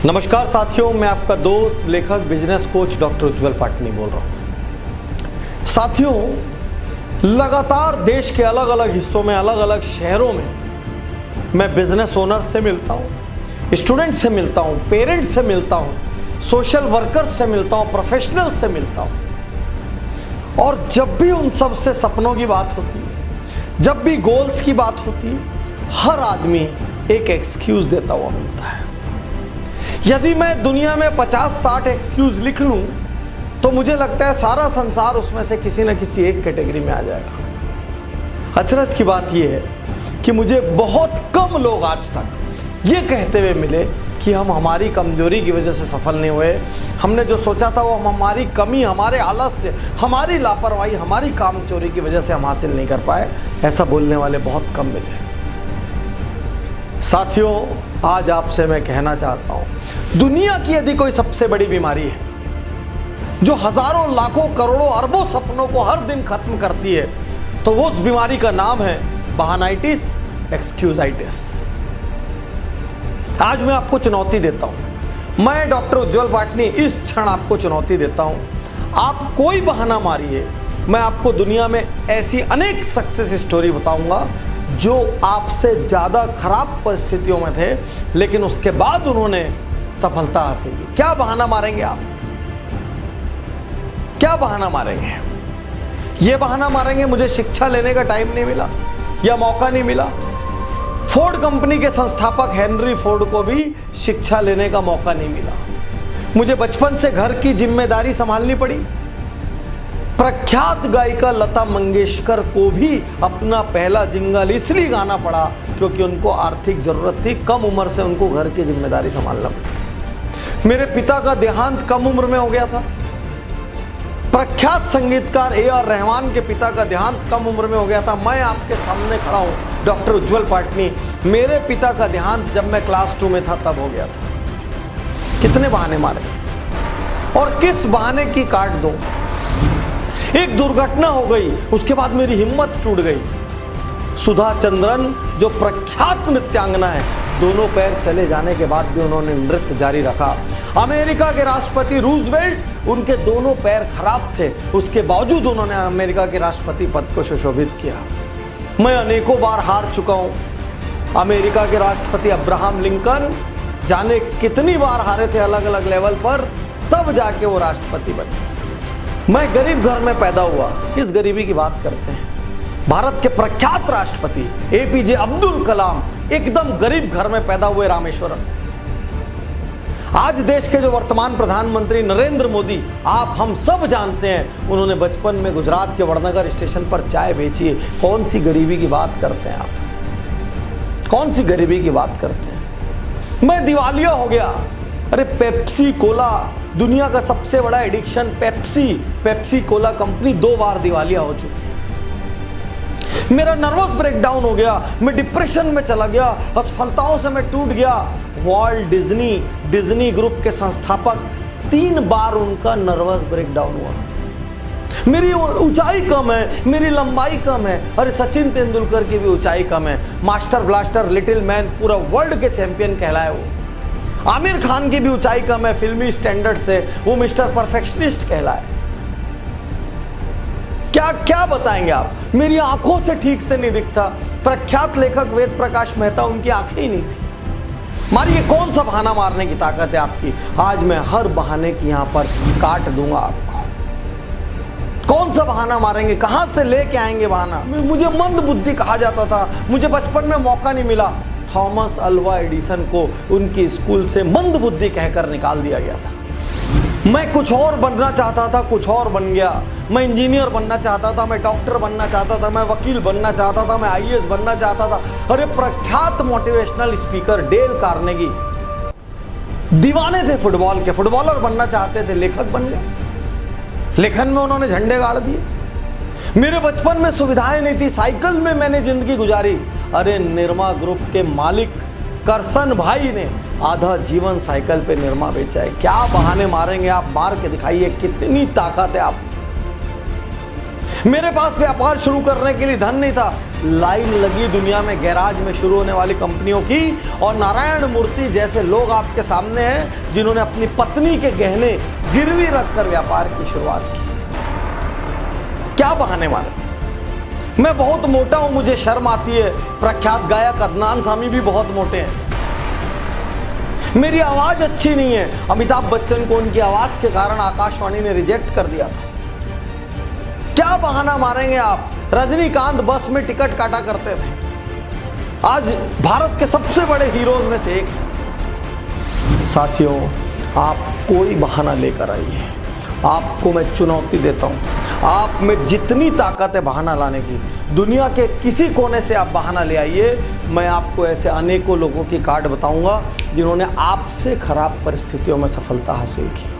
नमस्कार साथियों, मैं आपका दोस्त लेखक बिजनेस कोच डॉक्टर उज्जवल पाटनी बोल रहा हूँ। साथियों, लगातार देश के अलग अलग हिस्सों में, अलग अलग शहरों में मैं बिजनेस ओनर से मिलता हूँ, स्टूडेंट से मिलता हूँ, पेरेंट्स से मिलता हूँ, सोशल वर्कर्स से मिलता हूँ, प्रोफेशनल से मिलता हूँ। और जब भी उन सब से सपनों की बात होती है, जब भी गोल्स की बात होती है, हर आदमी एक एक्सक्यूज देता हुआ मिलता है। यदि मैं दुनिया में 50-60 एक्सक्यूज लिख लूं तो मुझे लगता है सारा संसार उसमें से किसी न किसी एक कैटेगरी में आ जाएगा। अचरज की बात यह है कि मुझे बहुत कम लोग आज तक ये कहते हुए मिले कि हम हमारी कमजोरी की वजह से सफल नहीं हुए, हमने जो सोचा था वो हमारी कमी, हमारे आलस्य, हमारी लापरवाही, हमारी कामचोरी की वजह से हम हासिल नहीं कर पाए। ऐसा बोलने वाले बहुत कम मिले। साथियों, आज आपसे मैं कहना चाहता हूं, दुनिया की यदि कोई सबसे बड़ी बीमारी है जो हजारों, लाखों, करोड़ों, अरबों सपनों को हर दिन खत्म करती है, तो वो उस बीमारी का नाम है बहानाइटिस, एक्सक्यूजाइटिस। आज मैं आपको चुनौती देता हूं, मैं डॉक्टर उज्जवल पाटनी इस क्षण आपको चुनौती देता हूं। आप कोई बहाना मारिए, मैं आपको दुनिया में ऐसी अनेक सक्सेस स्टोरी बताऊंगा जो आपसे ज्यादा खराब परिस्थितियों में थे, लेकिन उसके बाद उन्होंने सफलता हासिल की। क्या बहाना मारेंगे आप? क्या बहाना मारेंगे? ये बहाना मारेंगे मुझे शिक्षा लेने का टाइम नहीं मिला या मौका नहीं मिला। फोर्ड कंपनी के संस्थापक हेनरी फोर्ड को भी शिक्षा लेने का मौका नहीं मिला। मुझे बचपन से घर की जिम्मेदारी संभालनी पड़ी। प्रख्यात गायिका लता मंगेशकर को भी अपना पहला जिंगल इसलिए गाना पड़ा क्योंकि उनको आर्थिक जरूरत थी। कम उम्र से उनको घर की जिम्मेदारी संभालना पड़ी। मेरे पिता का देहांत कम उम्र में हो गया था। प्रख्यात संगीतकार ए.आर. रहमान के पिता का देहांत कम उम्र में हो गया था। मैं आपके सामने खड़ा हूं डॉक्टर उज्जवल पाटनी। मेरे पिता का देहांत जब मैं क्लास 2 में था तब हो गया था। कितने बहाने मारे और किस बहाने की काट दो। एक दुर्घटना हो गई, उसके बाद मेरी हिम्मत टूट गई। सुधा चंद्रन जो प्रख्यात नृत्यांगना है, दोनों पैर चले जाने के बाद भी उन्होंने नृत्य जारी रखा। अमेरिका के राष्ट्रपति रूजवेल्ट, उनके दोनों पैर खराब थे, उसके बावजूद उन्होंने अमेरिका के राष्ट्रपति पद को सुशोभित किया। मैं अनेकों बार हार चुका हूं। अमेरिका के राष्ट्रपति अब्राहम लिंकन जाने कितनी बार हारे थे अलग अलग लेवल पर, तब जाके वो राष्ट्रपति बने। मैं गरीब घर में पैदा हुआ। किस गरीबी की बात करते हैं? भारत के प्रख्यात राष्ट्रपति एपीजे अब्दुल कलाम एकदम गरीब घर में पैदा हुए रामेश्वरम। आज देश के जो वर्तमान प्रधानमंत्री नरेंद्र मोदी, आप हम सब जानते हैं, उन्होंने बचपन में गुजरात के वड़नगर स्टेशन पर चाय बेची है। कौन सी गरीबी की बात करते हैं आप? कौन सी गरीबी की बात करते हैं? मैं दिवालिया हो गया। अरे पेप्सी कोला, दुनिया का सबसे बड़ा एडिक्शन पेप्सी कोला कंपनी 2 बार दिवालिया हो चुकी है। मेरा नर्वस ब्रेकडाउन हो गया, मैं डिप्रेशन में चला गया, असफलताओं से मैं टूट गया। वॉल्ट डिज्नी ग्रुप के संस्थापक 3 बार उनका नर्वस ब्रेकडाउन हुआ। मेरी ऊंचाई कम है, मेरी लंबाई कम है। अरे सचिन तेंदुलकर की भी ऊंचाई कम है। मास्टर ब्लास्टर, लिटिल मैन, पूरा वर्ल्ड के चैंपियन कहलाए वो। आमिर खान की भी ऊंचाई कम है फिल्मी स्टैंडर्ड से, वो मिस्टर परफेक्शनिस्ट कहलाए। क्या क्या बताएंगे आप? मेरी आंखों से ठीक से नहीं दिखता। प्रख्यात लेखक वेद प्रकाश मेहता, उनकी आंखें ही नहीं थी। मारिए, कौन सा बहाना मारने की ताकत है आपकी? आज मैं हर बहाने की यहां पर काट दूंगा आपको। कौन सा बहाना मारेंगे? कहां से लेके आएंगे बहाना? मुझे मंद बुद्धि कहा जाता था, मुझे बचपन में मौका नहीं मिला। थॉमस अल्वा एडिसन को उनकी स्कूल से मंद बुद्धि कहकर निकाल दिया गया था। मैं कुछ और बनना चाहता था, कुछ और बन गया। मैं इंजीनियर बनना चाहता था, मैं डॉक्टर बनना चाहता था, मैं वकील बनना चाहता था, मैं आईएएस बनना चाहता था। अरे प्रख्यात मोटिवेशनल स्पीकर डेल कार्नेगी दीवाने थे फुटबॉल के, फुटबॉलर बनना चाहते थे, लेखक बन गए। लेखन में उन्होंने झंडे गाड़ दिए। मेरे बचपन में सुविधाएं नहीं थी, साइकिल में मैंने जिंदगी गुजारी। अरे निरमा ग्रुप के मालिक करसन भाई ने आधा जीवन साइकिल पे निरमा बेचा है। क्या बहाने मारेंगे आप? मार के दिखाइए, कितनी ताकत है आप। मेरे पास व्यापार शुरू करने के लिए धन नहीं था। लाइन लगी दुनिया में गैराज में शुरू होने वाली कंपनियों की, और नारायण मूर्ति जैसे लोग आपके सामने हैं जिन्होंने अपनी पत्नी के गहने गिरवी रखकर व्यापार की शुरुआत की। क्या बहाने मारे? मैं बहुत मोटा हूं, मुझे शर्म आती है। प्रख्यात गायक अदनान सामी भी बहुत मोटे हैं। मेरी आवाज अच्छी नहीं है। अमिताभ बच्चन को उनकी आवाज के कारण आकाशवाणी ने रिजेक्ट कर दिया था। क्या बहाना मारेंगे आप? रजनीकांत बस में टिकट काटा करते थे, आज भारत के सबसे बड़े हीरोज में से एक है। साथियों, आप कोई बहाना लेकर आइए, आपको मैं चुनौती देता हूं। आप में जितनी ताकत है बहाना लाने की, दुनिया के किसी कोने से आप बहाना ले आइए। मैं आपको ऐसे अनेकों लोगों की कार्ड बताऊंगा जिन्होंने आपसे खराब परिस्थितियों में सफलता हासिल की।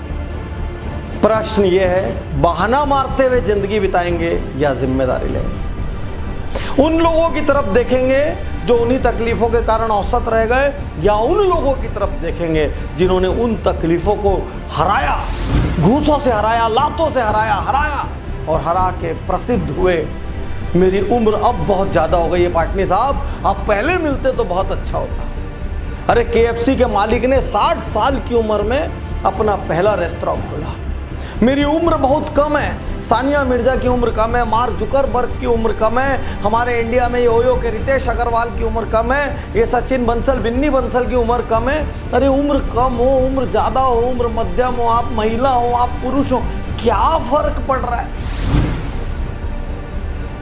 प्रश्न यह है, बहाना मारते हुए जिंदगी बिताएंगे या जिम्मेदारी लेंगे? उन लोगों की तरफ देखेंगे जो उन्हीं तकलीफों के कारण औसत रह गए, या उन लोगों की तरफ देखेंगे जिन्होंने उन तकलीफों को हराया, घूसों से हराया, लातों से हराया और हरा के प्रसिद्ध हुए? मेरी उम्र अब बहुत ज़्यादा हो गई है पाटनी साहब, आप पहले मिलते तो बहुत अच्छा होता। अरे KFC के मालिक ने 60 साल की उम्र में अपना पहला रेस्तरां खोला। मेरी उम्र बहुत कम है, सानिया मिर्जा की उम्र कम है, मार्क जुकरबर्ग की उम्र कम है, हमारे इंडिया में योयो के रितेश अग्रवाल की उम्र कम है, ये सचिन बंसल, बिन्नी बंसल की उम्र कम है। अरे उम्र कम हो, उम्र ज़्यादा हो, उम्र मध्यम हो, आप महिला हो, आप पुरुष हो, क्या फर्क पड़ रहा है?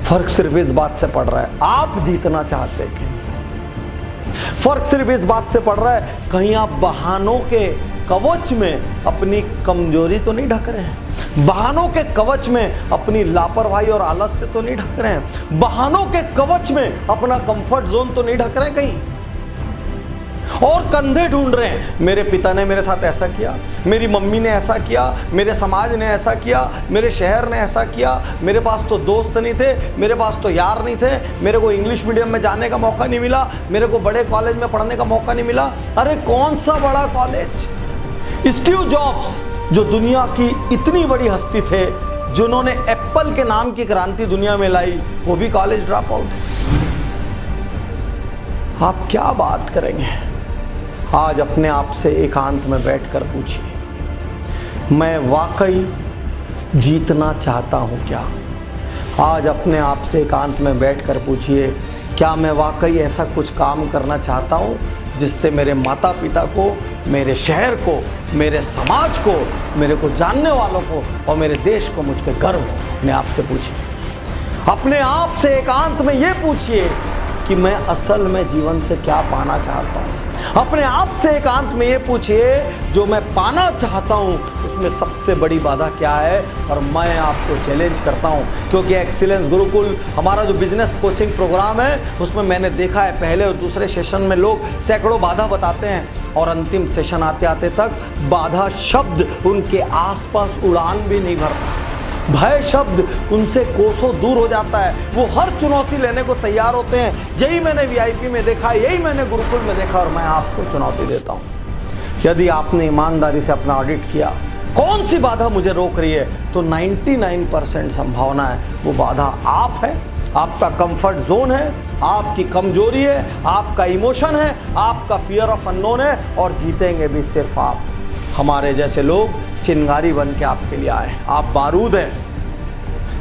फर्क सिर्फ इस बात से पड़ रहा है, आप जीतना चाहते हैं। फर्क सिर्फ इस बात से पड़ रहा है, कहीं आप बहानों के कवच में अपनी कमजोरी तो नहीं ढक रहे हैं? बहानों के कवच में अपनी लापरवाही और आलस से तो नहीं ढक रहे हैं? बहानों के कवच में अपना कंफर्ट जोन तो नहीं ढक रहे कहीं? और कंधे ढूंढ रहे हैं, मेरे पिता ने मेरे साथ ऐसा किया, मेरी मम्मी ने ऐसा किया, मेरे समाज ने ऐसा किया, मेरे शहर ने ऐसा किया, मेरे पास तो दोस्त नहीं थे, मेरे पास तो यार नहीं थे, मेरे को इंग्लिश मीडियम में जाने का मौका नहीं मिला, मेरे को बड़े कॉलेज में पढ़ने का मौका नहीं मिला। अरे कौन सा बड़ा कॉलेज? स्टीव जॉब्स जो दुनिया की इतनी बड़ी हस्ती थे, जिन्होंने एप्पल के नाम की क्रांति दुनिया में लाई, वो भी कॉलेज ड्रॉप आउट थे। आप क्या बात करेंगे? आज अपने आप से एकांत में बैठकर पूछिए, मैं वाकई जीतना चाहता हूं क्या? आज अपने आप से एकांत में बैठकर पूछिए, क्या मैं वाकई ऐसा कुछ काम करना चाहता हूं जिससे मेरे माता पिता को, मेरे शहर को, मेरे समाज को, मेरे को जानने वालों को और मेरे देश को मुझ पर गर्व हो? अपने आप से पूछिए। अपने आप से एकांत में ये पूछिए कि मैं असल में जीवन से क्या पाना चाहता हूँ। अपने आप से एकांत में ये पूछिए, जो मैं पाना चाहता हूँ उसमें सबसे बड़ी बाधा क्या है? और मैं आपको चैलेंज करता हूँ, क्योंकि एक्सीलेंस गुरुकुल हमारा जो बिजनेस कोचिंग प्रोग्राम है, उसमें मैंने देखा है पहले और दूसरे सेशन में लोग सैकड़ों बाधा बताते हैं और अंतिम सेशन आते आते तक बाधा शब्द उनके आसपास उड़ान भी नहीं भरता। भय शब्द उनसे कोसों दूर हो जाता है। वो हर चुनौती लेने को तैयार होते हैं। यही मैंने VIP में देखा, यही मैंने गुरुकुल में देखा, और मैं आपको चुनौती देता हूँ। यदि आपने ईमानदारी से अपना ऑडिट किया, कौन सी बाधा मुझे रोक रही है, तो 99% संभावना है वो बाधा आप है, आपका कंफर्ट जोन है, आपकी कमजोरी है, आपका इमोशन है, आपका फियर ऑफ अननोन है, और जीतेंगे भी सिर्फ आप। हमारे जैसे लोग चिंगारी बन के आपके लिए आए। आप बारूद हैं,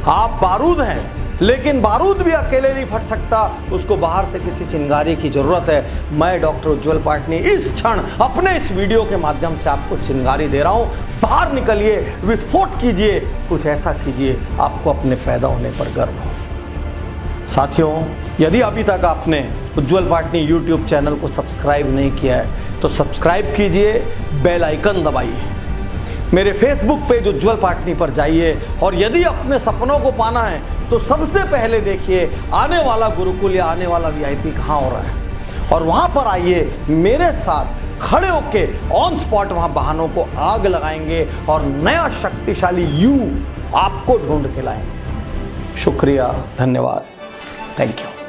आप बारूद हैं, लेकिन बारूद भी अकेले नहीं फट सकता, उसको बाहर से किसी चिंगारी की जरूरत है। मैं डॉक्टर उज्जवल पाटनी इस क्षण अपने इस वीडियो के माध्यम से आपको चिंगारी दे रहा हूं। बाहर निकलिए, विस्फोट कीजिए, कुछ ऐसा कीजिए आपको अपने पैदा होने पर गर्व हो। साथियों, यदि अभी तक आपने उज्जवल पाटनी YouTube चैनल को सब्सक्राइब नहीं किया है तो सब्सक्राइब कीजिए, बेल आइकन दबाइए। मेरे फेसबुक पेज उज्जवल पाटनी पर जाइए, और यदि अपने सपनों को पाना है तो सबसे पहले देखिए आने वाला गुरुकुल या आने वाला VIP कहाँ हो रहा है, और वहाँ पर आइए, मेरे साथ खड़े होके ऑन स्पॉट वहाँ बहानों को आग लगाएंगे और नया शक्तिशाली यू आपको ढूंढ के लाएंगे। शुक्रिया, धन्यवाद, थैंक यू।